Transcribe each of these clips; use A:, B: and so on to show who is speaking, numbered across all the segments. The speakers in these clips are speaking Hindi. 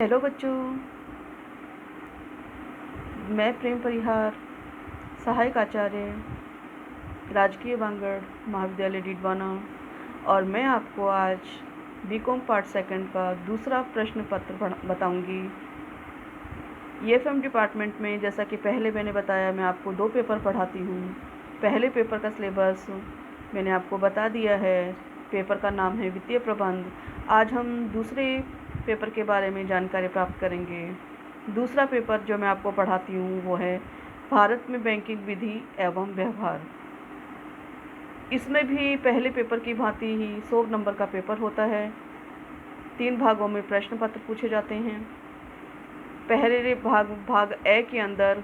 A: हेलो बच्चों, मैं प्रेम परिहार, सहायक आचार्य, राजकीय बांगड़ महाविद्यालय डीडवाना, और मैं आपको आज बीकॉम पार्ट सेकंड का दूसरा प्रश्न पत्र बताऊंगी। ईएफएम डिपार्टमेंट में जैसा कि पहले मैंने बताया, मैं आपको 2 पेपर पढ़ाती हूँ। पहले पेपर का सिलेबस मैंने आपको बता दिया है। पेपर का नाम है वित्तीय प्रबंध। आज हम दूसरे पेपर के बारे में जानकारी प्राप्त करेंगे। दूसरा पेपर जो मैं आपको पढ़ाती हूँ वो है भारत में बैंकिंग विधि एवं व्यवहार। इसमें भी पहले पेपर की भांति ही 100 नंबर का पेपर होता है। 3 भागों में प्रश्न पत्र पूछे जाते हैं। पहले भाग ए के अंदर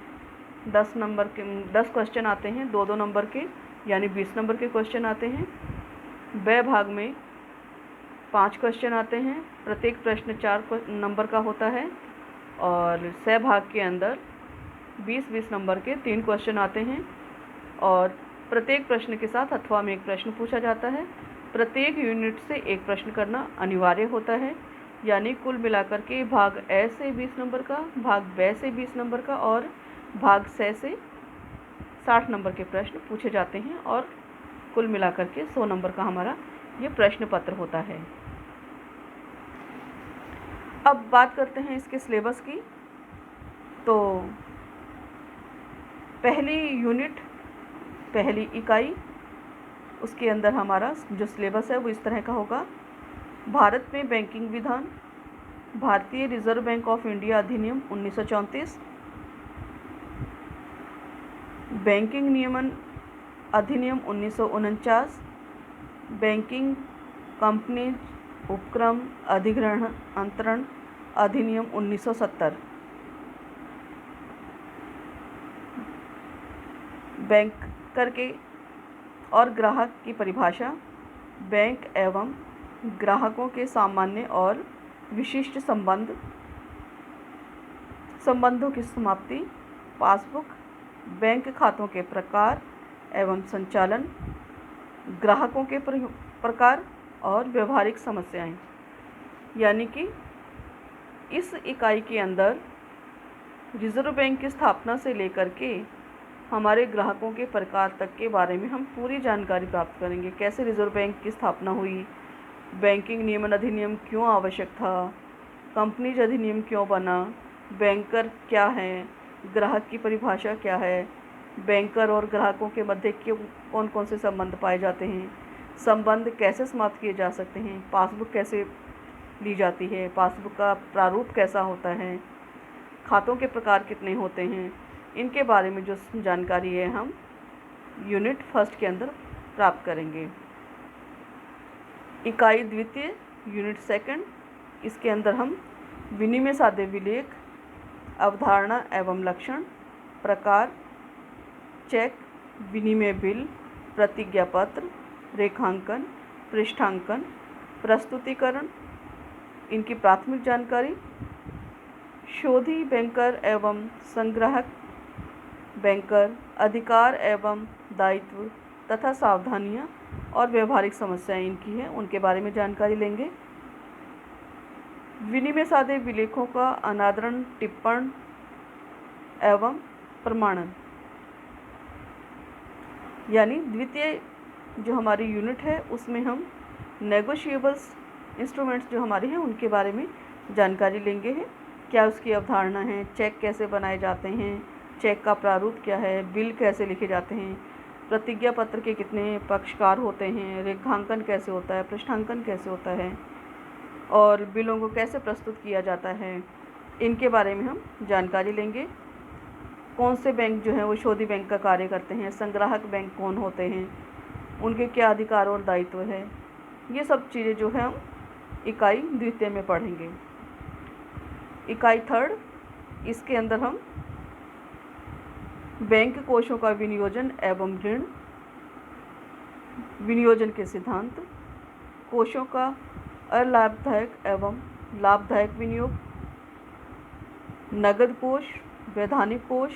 A: 10 क्वेश्चन आते हैं, 2-2 नंबर के, यानी 20 नंबर के क्वेश्चन आते हैं। बे भाग में 5 क्वेश्चन आते हैं, प्रत्येक प्रश्न 4 नंबर का होता है। और से भाग के अंदर 20-20 नंबर के 3 क्वेश्चन आते हैं और प्रत्येक प्रश्न के साथ अथवा में एक प्रश्न पूछा जाता है। प्रत्येक यूनिट से एक प्रश्न करना अनिवार्य होता है, यानी कुल मिलाकर के भाग ए से 20 नंबर का, भाग बे से 20 नंबर का और भाग से 60 नंबर के प्रश्न पूछे जाते हैं और कुल मिलाकर के 100 नंबर का हमारा ये प्रश्न पत्र होता है। अब बात करते हैं इसके सिलेबस की। तो पहली यूनिट, पहली इकाई, उसके अंदर हमारा जो सिलेबस है वो इस तरह का होगा। भारत में बैंकिंग विधान, भारतीय रिजर्व बैंक ऑफ इंडिया अधिनियम 1934, बैंकिंग नियमन अधिनियम 1949, बैंकिंग कंपनीज उपक्रम अधिग्रहण अंतरण अधिनियम 1970, बैंकर के और ग्राहक की परिभाषा, बैंक एवं ग्राहकों के सामान्य और विशिष्ट संबंधों की समाप्ति, पासबुक, बैंक खातों के प्रकार एवं संचालन, ग्राहकों के प्रकार और व्यवहारिक समस्याएं। यानी कि इस इकाई के अंदर रिजर्व बैंक की स्थापना से लेकर के हमारे ग्राहकों के प्रकार तक के बारे में हम पूरी जानकारी प्राप्त करेंगे। कैसे रिजर्व बैंक की स्थापना हुई, बैंकिंग नियमन अधिनियम क्यों आवश्यक था, कंपनीज अधिनियम क्यों बना, बैंकर क्या है, ग्राहक की परिभाषा क्या है, बैंकर और ग्राहकों के मध्य क्यों कौन कौन से संबंध पाए जाते हैं, संबंध कैसे समाप्त किए जा सकते हैं, पासबुक कैसे ली जाती है, पासबुक का प्रारूप कैसा होता है, खातों के प्रकार कितने होते हैं, इनके बारे में जो जानकारी है हम यूनिट फर्स्ट के अंदर प्राप्त करेंगे। इकाई द्वितीय, यूनिट सेकंड, इसके अंदर हम विनिमय साध्य विलेख, अवधारणा एवं लक्षण, प्रकार, चेक, विनिमय बिल, प्रतिज्ञा पत्र, रेखांकन, पृष्ठांकन, प्रस्तुतिकरण, इनकी प्राथमिक जानकारी, शोधी बैंकर एवं संग्राहक बैंकर, अधिकार एवं दायित्व तथा सावधानियां और व्यवहारिक समस्याएं इनकी हैं, उनके बारे में जानकारी लेंगे। विनिमय साध्य विलेखों का अनादरण, टिप्पण एवं प्रमाणन, यानी द्वितीय जो हमारी यूनिट है उसमें हम नेगोशिएबल्स इंस्ट्रूमेंट्स जो हमारे हैं उनके बारे में जानकारी लेंगे हैं। क्या उसकी अवधारणा है, चेक कैसे बनाए जाते हैं, चेक का प्रारूप क्या है, बिल कैसे लिखे जाते हैं, प्रतिज्ञा पत्र के कितने पक्षकार होते हैं, रेखांकन कैसे होता है, पृष्ठांकन कैसे होता है और बिलों को कैसे प्रस्तुत किया जाता है, इनके बारे में हम जानकारी लेंगे। कौन से बैंक जो हैं वो शोधी बैंक का कार्य करते हैं, संग्राहक बैंक कौन होते हैं, उनके क्या अधिकार और दायित्व है, ये सब चीज़ें जो है हम इकाई द्वितीय में पढ़ेंगे। इकाई थर्ड, इसके अंदर हम बैंक कोषों का विनियोजन एवं ऋण, विनियोजन के सिद्धांत, कोषों का अलाभदायक एवं लाभदायक विनियोग, नगद कोष, वैधानिक कोष,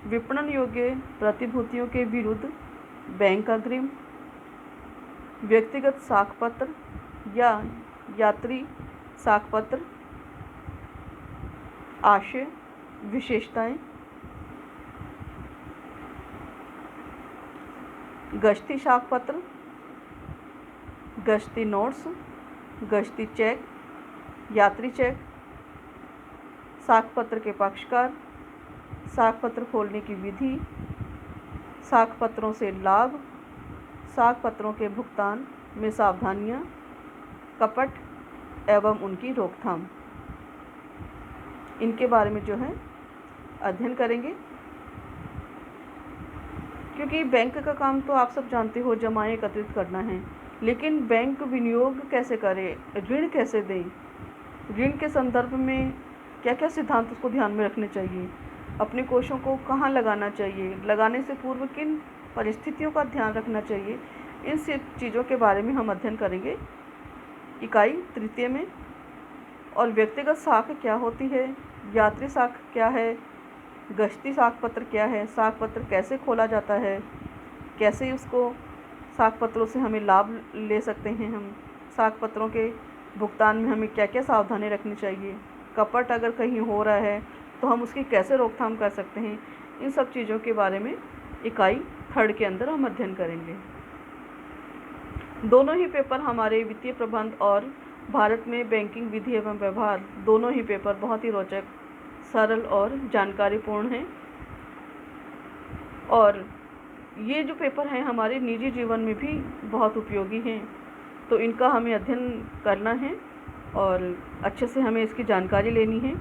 A: विपणन योग्य प्रतिभूतियों के विरुद्ध बैंक अग्रिम, व्यक्तिगत साख पत्र या यात्री साख पत्र, आशय, विशेषताएं, गश्ती शाख पत्र, गश्ती नोट्स, गश्ती चेक, यात्री चेक, साख पत्र के पक्षकार, साख पत्र खोलने की विधि, साख पत्रों से लाभ, साख पत्रों के भुगतान में सावधानियां, कपट एवं उनकी रोकथाम, इनके बारे में जो है अध्ययन करेंगे। क्योंकि बैंक का काम तो आप सब जानते हो, जमाएं एकत्रित करना है, लेकिन बैंक विनियोग कैसे करे, ऋण कैसे दे, ऋण के संदर्भ में क्या क्या सिद्धांत उसको ध्यान में रखने चाहिए, अपने कोषों को कहाँ लगाना चाहिए, लगाने से पूर्व किन परिस्थितियों का ध्यान रखना चाहिए, इन सब चीज़ों के बारे में हम अध्ययन करेंगे इकाई तृतीय में। और व्यक्तिगत साख क्या होती है, यात्री साख क्या है, गश्ती साख पत्र क्या है, साख पत्र कैसे खोला जाता है, कैसे उसको साख पत्रों से हमें लाभ ले सकते हैं हम, साख पत्रों के भुगतान में हमें क्या क्या सावधानी रखनी चाहिए, कपट अगर कहीं हो रहा है तो हम उसकी कैसे रोकथाम कर सकते हैं, इन सब चीज़ों के बारे में इकाई थर्ड के अंदर हम अध्ययन करेंगे। दोनों ही पेपर हमारे वित्तीय प्रबंध और भारत में बैंकिंग विधि एवं व्यवहार, दोनों ही पेपर बहुत ही रोचक, सरल और जानकारीपूर्ण हैं। और ये जो पेपर हैं हमारे निजी जीवन में भी बहुत उपयोगी हैं, तो इनका हमें अध्ययन करना है और अच्छे से हमें इसकी जानकारी लेनी है।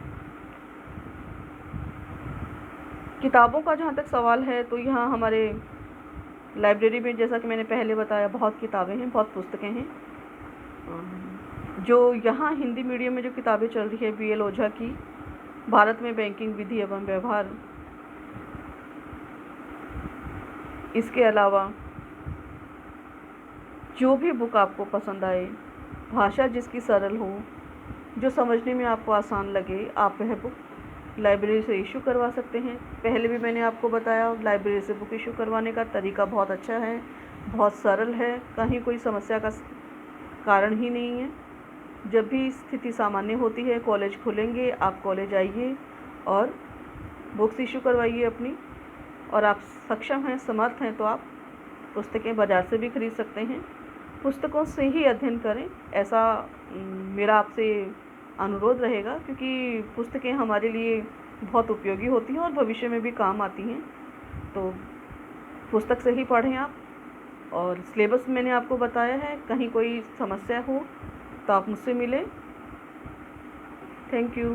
A: किताबों का जहाँ तक सवाल है तो यहाँ हमारे लाइब्रेरी में, जैसा कि मैंने पहले बताया, बहुत किताबें हैं, बहुत पुस्तकें हैं। जो यहाँ हिंदी मीडियम में जो किताबें चल रही है BL ओझा की भारत में बैंकिंग विधि एवं व्यवहार, इसके अलावा जो भी बुक आपको पसंद आए, भाषा जिसकी सरल हो, जो समझने में आपको आसान लगे, आप वह बुक लाइब्रेरी से इशू करवा सकते हैं। पहले भी मैंने आपको बताया, लाइब्रेरी से बुक इशू करवाने का तरीका बहुत अच्छा है, बहुत सरल है, कहीं कोई समस्या का कारण ही नहीं है। जब भी स्थिति सामान्य होती है, कॉलेज खुलेंगे, आप कॉलेज आइए और बुक्स इशू करवाइए अपनी, और आप सक्षम हैं, समर्थ हैं, तो आप पुस्तकें बाज़ार से भी खरीद सकते हैं। पुस्तकों से ही अध्ययन करें, ऐसा मेरा आपसे अनुरोध रहेगा, क्योंकि पुस्तकें हमारे लिए बहुत उपयोगी होती हैं और भविष्य में भी काम आती हैं। तो पुस्तक से ही पढ़ें आप। और सिलेबस मैंने आपको बताया है, कहीं कोई समस्या हो तो आप मुझसे मिलें। Thank you.